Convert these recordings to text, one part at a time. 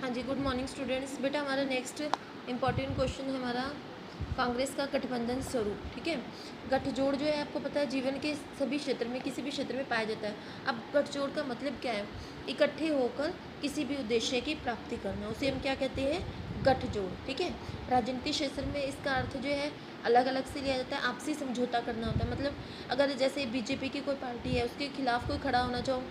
हाँ जी, good morning students. बेटा हमारा नेक्स्ट इम्पॉर्टेंट क्वेश्चन है हमारा कांग्रेस का गठबंधन स्वरूप। ठीक है, गठजोड़ जो है आपको पता है जीवन के सभी क्षेत्र में, किसी भी क्षेत्र में पाया जाता है। अब गठजोड़ का मतलब क्या है? इकट्ठे होकर किसी भी उद्देश्य की प्राप्ति करना, उसे हम क्या कहते हैं? गठजोड़। ठीक है, राजनीतिक क्षेत्र में इसका अर्थ जो है अलग अलग से लिया जाता है। आपसी समझौता करना होता है। मतलब अगर जैसे बीजेपी की कोई पार्टी है, उसके खिलाफ कोई खड़ा होना चाहो,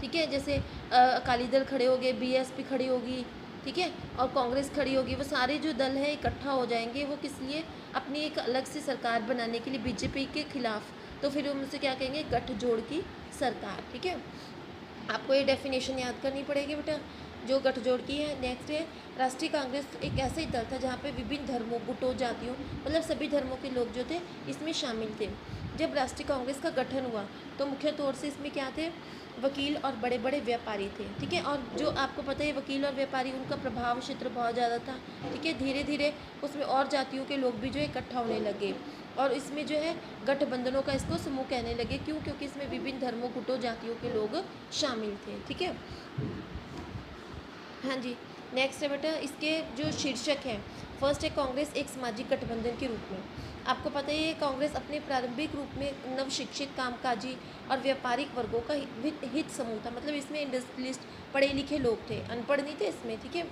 ठीक है, जैसे अकाली दल खड़े हो गए, बीएसपी खड़ी होगी, ठीक है, और कांग्रेस खड़ी होगी, वो सारे जो दल हैं इकट्ठा हो जाएंगे। वो किस लिए? अपनी एक अलग से सरकार बनाने के लिए, बीजेपी के खिलाफ। तो फिर हम उसे क्या कहेंगे? गठजोड़ की सरकार। ठीक है, आपको ये डेफिनेशन याद करनी पड़ेगी बेटा जो गठजोड़ की है। नेक्स्ट है राष्ट्रीय कांग्रेस एक ऐसा ही दल था जहाँ पे विभिन्न धर्मों, गुटों, जातियों, मतलब सभी धर्मों के लोग जो थे इसमें शामिल थे। जब राष्ट्रीय कांग्रेस का गठन हुआ तो मुख्य तौर से इसमें क्या थे? वकील और बड़े बड़े व्यापारी थे। ठीक है, और जो आपको पता है वकील और व्यापारी, उनका प्रभाव क्षेत्र बहुत ज़्यादा था। ठीक है, धीरे धीरे उसमें और जातियों के लोग भी जो है इकट्ठा होने लगे और इसमें जो है गठबंधनों का इसको समूह कहने लगे। क्यों? क्योंकि इसमें विभिन्न धर्मों, गुटों, जातियों के लोग शामिल थे। ठीक है, हाँ जी। नेक्स्ट है बेटा इसके जो शीर्षक हैं, फर्स्ट है कांग्रेस एक सामाजिक गठबंधन के रूप में। आपको पता ही है कांग्रेस अपने प्रारंभिक रूप में नवशिक्षित, कामकाजी और व्यापारिक वर्गों का हित समूह था। मतलब इसमें इंडस्ट्रियलिस्ट, पढ़े लिखे लोग थे, अनपढ़ नहीं थे इसमें। ठीक है,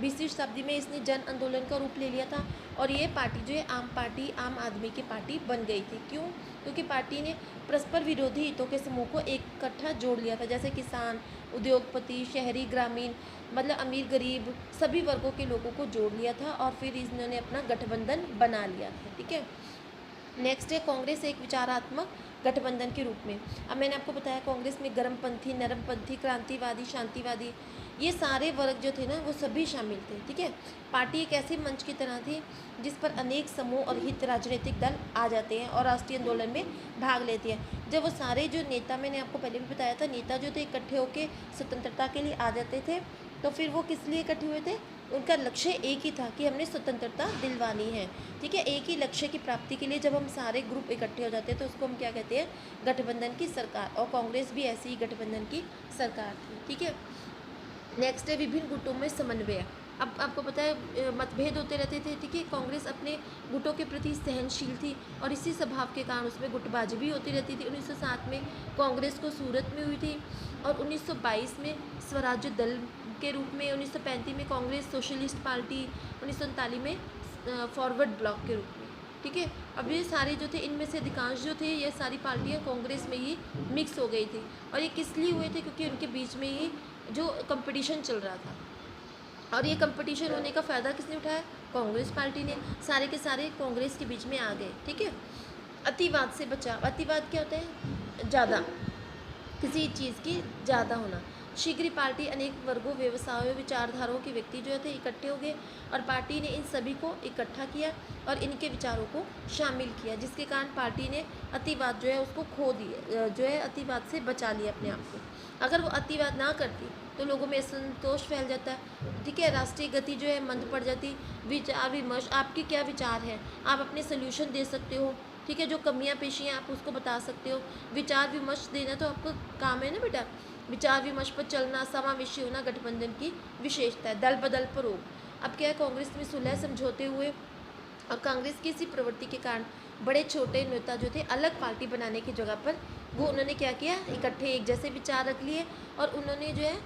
20वीं शताब्दी में इसने जन आंदोलन का रूप ले लिया था और ये पार्टी जो है आम पार्टी, आम आदमी की पार्टी बन गई थी। क्यों? क्योंकि पार्टी ने परस्पर विरोधी हितों के समूह को इकट्ठा जोड़ लिया था, जैसे किसान, उद्योगपति, शहरी, ग्रामीण, मतलब अमीर गरीब सभी वर्गों के लोगों को जोड़ लिया था और फिर इन्होंने अपना गठबंधन बना लिया था। ठीक है, नेक्स्ट है कांग्रेस एक विचारात्मक गठबंधन के रूप में। अब मैंने आपको बताया कांग्रेस में गर्मपंथी, नरमपंथी, क्रांतिवादी, शांतिवादी, ये सारे वर्ग जो थे ना वो सभी शामिल थे। ठीक है, पार्टी एक ऐसे मंच की तरह थी जिस पर अनेक समूह और हित राजनीतिक दल आ जाते हैं और राष्ट्रीय आंदोलन में भाग लेते हैं। जब वो सारे जो नेता, मैंने आपको पहले भी बताया था, नेता जो थे इकट्ठे होकर स्वतंत्रता के लिए आ जाते थे, तो फिर वो किस लिए इकट्ठे हुए थे? उनका लक्ष्य एक ही था कि हमने स्वतंत्रता दिलवानी है। ठीक है, एक ही लक्ष्य की प्राप्ति के लिए जब हम सारे ग्रुप इकट्ठे हो जाते हैं तो उसको हम क्या कहते हैं? गठबंधन की सरकार। और कांग्रेस भी ऐसी ही गठबंधन की सरकार थी। ठीक है, नेक्स्ट है विभिन्न गुटों में समन्वय। अब आपको पता है मतभेद होते रहते थे। ठीक है, कांग्रेस अपने गुटों के प्रति सहनशील थी और इसी स्वभाव के कारण उसमें गुटबाजी भी होती रहती थी। 1907 में कांग्रेस को सूरत में हुई थी और 1922 में स्वराज्य दल के रूप में, 1935 में कांग्रेस सोशलिस्ट पार्टी, 1939 में फॉरवर्ड ब्लॉक के रूप में। ठीक है, अब ये सारे जो थे इनमें से अधिकांश जो थे ये सारी पार्टियां कांग्रेस में ही मिक्स हो गई थी। और ये किस लिए हुए थे? क्योंकि उनके बीच में ही जो कंपटीशन चल रहा था और ये कंपटीशन होने का फ़ायदा किसने उठाया? कांग्रेस पार्टी ने। सारे के सारे कांग्रेस के बीच में आ गए। ठीक है, अतिवाद से बचाव। अतिवाद क्या होता है? ज़्यादा, किसी चीज़ की ज़्यादा होना। शीघ्र ही पार्टी अनेक वर्गों, व्यवसायों, विचारधाराओं के व्यक्ति जो थे इकट्ठे हो गए और पार्टी ने इन सभी को इकट्ठा किया और इनके विचारों को शामिल किया, जिसके कारण पार्टी ने अतिवाद जो है उसको खो दिया, जो है अतिवाद से बचा लिया अपने आप को। अगर वो अतिवाद ना करती तो लोगों में असंतोष फैल जाता है। ठीक है, राष्ट्रीय गति जो है मंद पड़ जाती। विचार विमर्श, आपके क्या विचार है, आप अपने सोल्यूशन दे सकते हो। ठीक है, जो कमियां पेशी हैं आप उसको बता सकते हो। विचार विमर्श देना तो आपका काम है ना बेटा। विचार विमर्श पर चलना, समावेशी होना गठबंधन की विशेषता है। दल बदल पर रोक। अब क्या है, कांग्रेस में सुलह समझौते हुए और कांग्रेस की इसी प्रवृत्ति के कारण बड़े छोटे नेता जो थे अलग पार्टी बनाने की जगह पर वो उन्होंने क्या किया? इकट्ठे एक जैसे विचार रख लिए और उन्होंने जो है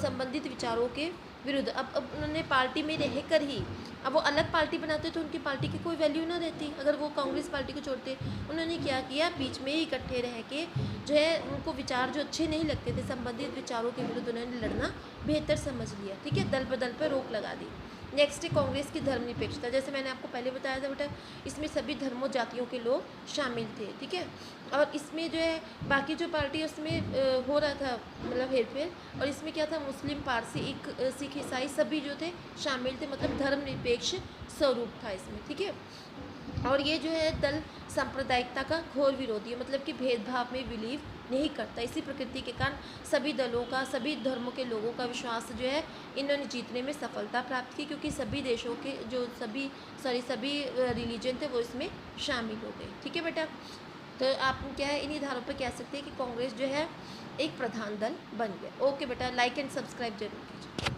संबंधित विचारों के विरुद्ध अब उन्होंने पार्टी में रह कर ही, अब वो अलग पार्टी बनाते तो उनकी पार्टी की कोई वैल्यू ना रहती अगर वो कांग्रेस पार्टी को छोड़ते। उन्होंने क्या किया? बीच में ही इकट्ठे रह के जो है उनको विचार जो अच्छे नहीं लगते थे, संबंधित विचारों के विरुद्ध उन्होंने लड़ना बेहतर समझ लिया। ठीक है, दल बदल पर रोक लगा दी। नेक्स्ट है कांग्रेस की धर्मनिरपेक्षता। जैसे मैंने आपको पहले बताया था बेटा, इसमें सभी धर्मों, जातियों के लोग शामिल थे। ठीक है, और इसमें जो है बाकी जो पार्टी उसमें हो रहा था मतलब हेरफेर, और इसमें क्या था? मुस्लिम, पारसी, सिख, ईसाई सभी जो थे शामिल थे। मतलब धर्मनिरपेक्ष स्वरूप था इसमें। ठीक है, और ये जो है दल सांप्रदायिकता का घोर विरोधी है, मतलब कि भेदभाव में बिलीव नहीं करता। इसी प्रकृति के कारण सभी दलों का, सभी धर्मों के लोगों का विश्वास जो है इन्होंने जीतने में सफलता प्राप्त की, क्योंकि सभी देशों के जो सभी रिलीजन थे वो इसमें शामिल हो गए। ठीक है बेटा, तो आप क्या है इन्हीं धारों पर कह सकते हैं कि कांग्रेस जो है एक प्रधान दल बन गया। ओके बेटा, लाइक एंड सब्सक्राइब जरूर कीजिए।